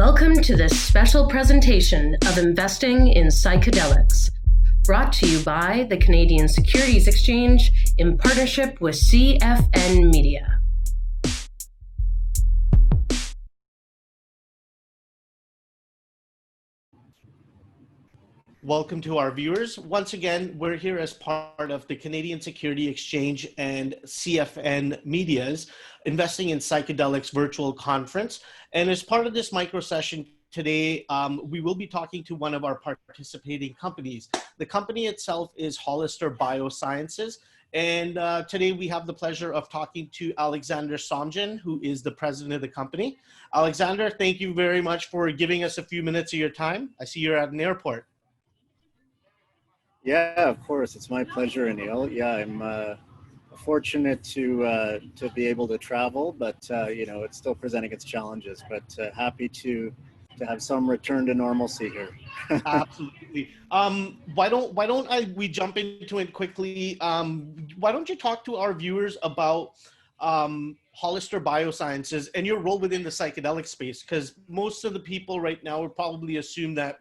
Welcome to this special presentation of Investing in Psychedelics, brought to you by the Canadian Securities Exchange in partnership with CFN Media. Welcome to our viewers. Once again, we're here as part of the Canadian Security Exchange and CFN Media's Investing in Psychedelics virtual conference. And as part of this micro session today, we will be talking to one of our participating companies. The company itself is Hollister Biosciences. And today we have the pleasure of talking to Alexander Somjen, who is the president of the company. Alexander, thank you very much for giving us a few minutes of your time. I see you're at an airport. Yeah, of course. It's my pleasure, Anil. Yeah, I'm fortunate to be able to travel, but you know, it's still presenting its challenges. But happy to have some return to normalcy here. Absolutely. Why don't we jump into it quickly? Why don't you talk to our viewers about Hollister Biosciences and your role within the psychedelic space? Because most of the people right now would probably assume that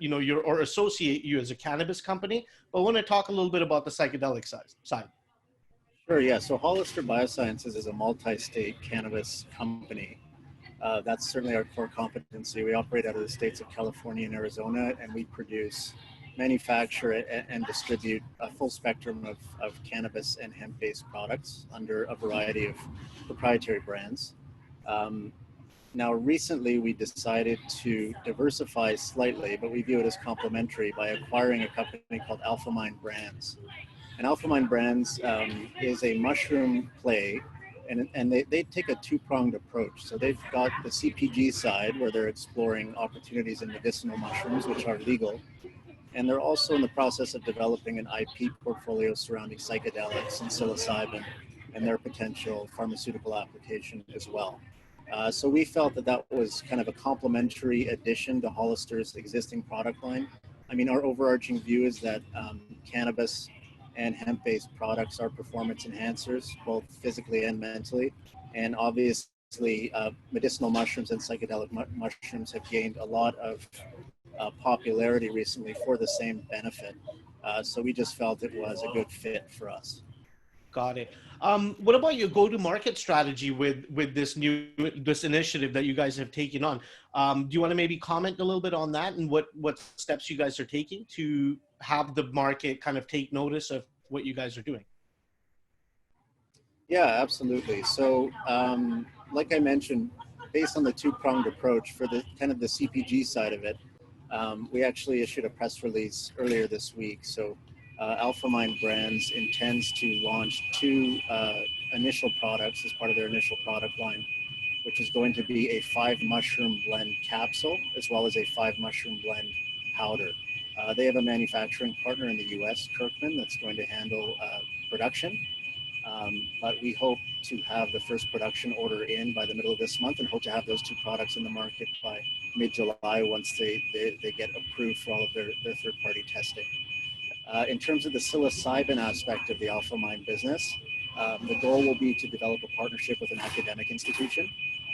or associate you as a cannabis company. But I want to talk a little bit about the psychedelic side. Sure. Yeah. So Hollister Biosciences is a multi-state cannabis company. That's certainly our core competency. We operate out of the states of California and Arizona, and we produce, manufacture, and distribute a full spectrum of cannabis and hemp-based products under a variety of proprietary brands. Now, recently, we decided to diversify slightly, but we view it as complementary by acquiring a company called AlphaMind Brands. And AlphaMind Brands is a mushroom play, and they take a two-pronged approach. So they've got the CPG side, where they're exploring opportunities in medicinal mushrooms, which are legal. And they're also in the process of developing an IP portfolio surrounding psychedelics and psilocybin and their potential pharmaceutical application as well. So we felt that was kind of a complementary addition to Hollister's existing product line. I mean, our overarching view is that cannabis and hemp-based products are performance enhancers, both physically and mentally. And obviously, medicinal mushrooms and psychedelic mushrooms have gained a lot of popularity recently for the same benefit. So we just felt it was a good fit for us. Got it. What about your go-to-market strategy with this initiative that you guys have taken on? Do you want to maybe comment a little bit on that and what steps you guys are taking to have the market kind of take notice of what you guys are doing? Yeah, absolutely. So, like I mentioned, based on the two-pronged approach for the kind of the CPG side of it, we actually issued a press release earlier this week. So AlphaMind Brands intends to launch two initial products as part of their initial product line, which is going to be a 5-mushroom blend capsule, as well as a 5-mushroom blend powder. They have a manufacturing partner in the US, Kirkman, that's going to handle production. But we hope to have the first production order in by the middle of this month and hope to have those two products in the market by mid-July once they get approved for all of their third-party testing. In terms of the psilocybin aspect of the AlphaMind business, the goal will be to develop a partnership with an academic institution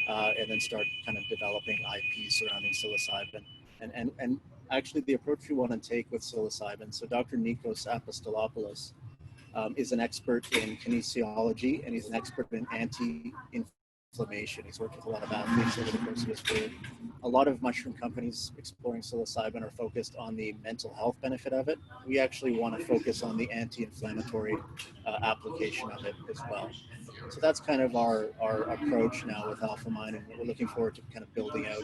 and then start kind of developing IP surrounding psilocybin. And actually the approach we want to take with psilocybin, so Dr. Nikos Apostolopoulos is an expert in kinesiology, and he's an expert in anti-inflammation. He's worked with a lot of athletes over the course of his career. A lot of mushroom companies exploring psilocybin are focused on the mental health benefit of it. We actually want to focus on the anti-inflammatory application of it as well. So that's kind of our approach now with AlphaMind, and we're looking forward to kind of building out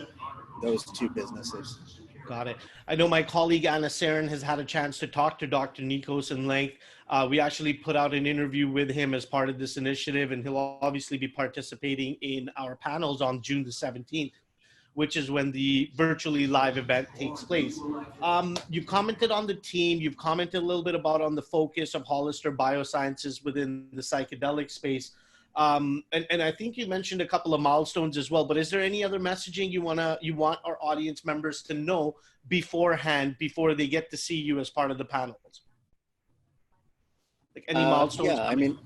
those two businesses. Got it. I know my colleague Anna Saren has had a chance to talk to Dr. Nikos in length. We actually put out an interview with him as part of this initiative, and he'll obviously be participating in our panels on June the 17th, which is when the virtually live event takes place. You commented on the team. You've commented a little bit about on the focus of Hollister Biosciences within the psychedelic space. And I think you mentioned a couple of milestones as well, but is there any other messaging you want our audience members to know beforehand, before they get to see you as part of the panels? Like any milestones? Yeah, I mean,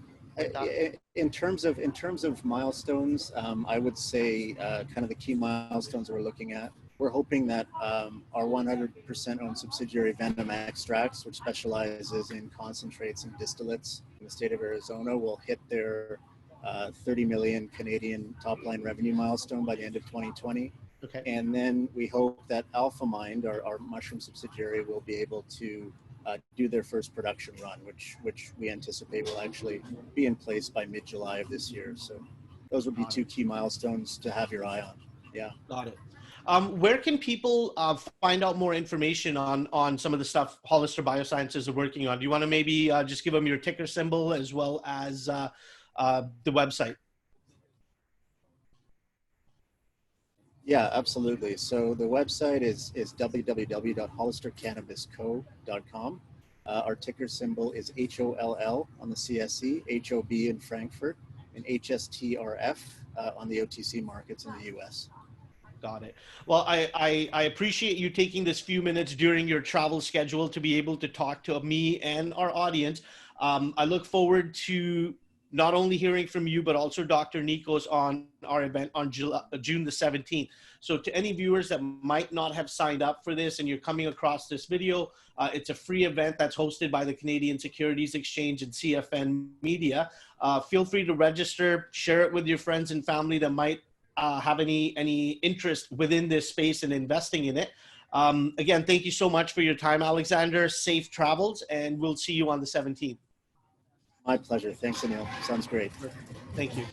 in terms of milestones, I would say kind of the key milestones we're looking at we're hoping that our 100% owned subsidiary Venom Extracts, which specializes in concentrates and distillates in the state of Arizona, will hit their 30 million Canadian top line revenue milestone by the end of 2020. Okay. And then we hope that AlphaMind, our mushroom subsidiary, will be able to do their first production run, which we anticipate will actually be in place by mid-July of this year. So those would be two key milestones to have your eye on. Yeah. Got it. Where can people find out more information on some of the stuff Hollister Biosciences are working on? Do you want to maybe just give them your ticker symbol as well as the website? Yeah, absolutely. So the website is www.hollistercannabisco.com. Our ticker symbol is HOLL on the CSE, HOB in Frankfurt, and HSTRF on the OTC markets in the US. Got it. Well, I appreciate you taking this few minutes during your travel schedule to be able to talk to me and our audience. I look forward to not only hearing from you, but also Dr. Nikos on our event on June the 17th. So to any viewers that might not have signed up for this and you're coming across this video, it's a free event that's hosted by the Canadian Securities Exchange and CFN Media. Feel free to register, share it with your friends and family that might have any interest within this space and investing in it. Again, thank you so much for your time, Alexander. Safe travels, and we'll see you on the 17th. My pleasure. Thanks, Anil. Sounds great. Thank you.